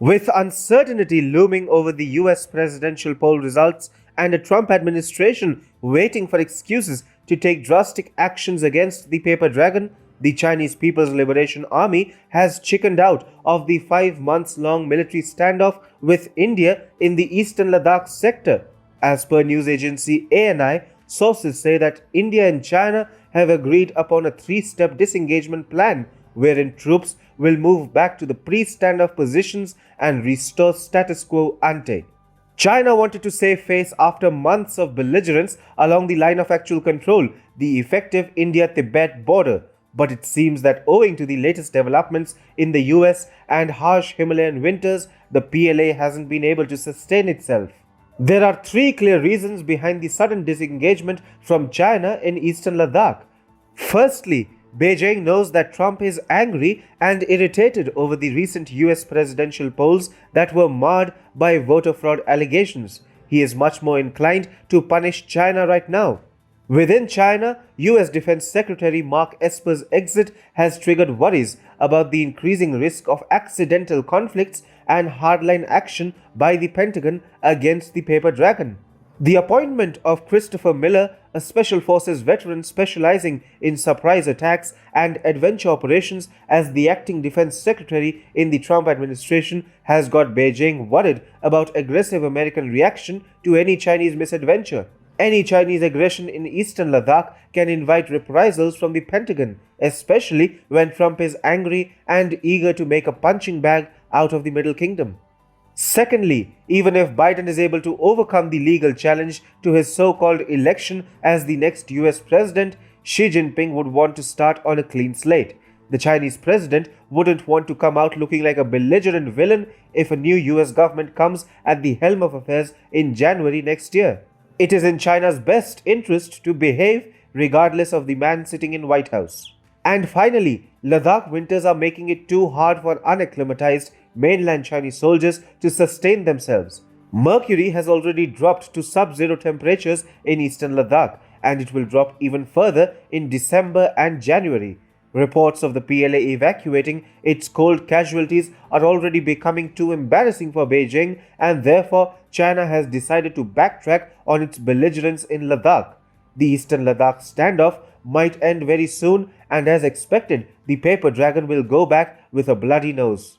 With uncertainty looming over the US presidential poll results and a Trump administration waiting for excuses to take drastic actions against the paper dragon, the Chinese People's Liberation Army has chickened out of the 5 months-long military standoff with India in the eastern Ladakh sector. As per news agency ANI, sources say that India and China have agreed upon a three-step disengagement plan wherein troops will move back to the pre-standoff positions and restore status quo ante. China wanted to save face after months of belligerence along the line of actual control, the effective India-Tibet border. But it seems that owing to the latest developments in the US and harsh Himalayan winters, the PLA hasn't been able to sustain itself. There are three clear reasons behind the sudden disengagement from China in eastern Ladakh. Firstly, Beijing knows that Trump is angry and irritated over the recent US presidential polls that were marred by voter fraud allegations. He is much more inclined to punish China right now. Within China, US Defense Secretary Mark Esper's exit has triggered worries about the increasing risk of accidental conflicts and hardline action by the Pentagon against the paper dragon. The appointment of Christopher Miller, a Special Forces veteran specializing in surprise attacks and adventure operations, as the acting defense secretary in the Trump administration has got Beijing worried about aggressive American reaction to any Chinese misadventure. Any Chinese aggression in eastern Ladakh can invite reprisals from the Pentagon, especially when Trump is angry and eager to make a punching bag out of the Middle Kingdom. Secondly, even if Biden is able to overcome the legal challenge to his so-called election as the next US president, Xi Jinping would want to start on a clean slate. The Chinese president wouldn't want to come out looking like a belligerent villain if a new US government comes at the helm of affairs in January next year. It is in China's best interest to behave regardless of the man sitting in White House. And finally, Ladakh winters are making it too hard for unacclimatized mainland Chinese soldiers to sustain themselves. Mercury has already dropped to sub-zero temperatures in eastern Ladakh, and it will drop even further in December and January. Reports of the PLA evacuating its cold casualties are already becoming too embarrassing for Beijing, and therefore China has decided to backtrack on its belligerence in Ladakh. The eastern Ladakh standoff might end very soon, and as expected, the paper dragon will go back with a bloody nose.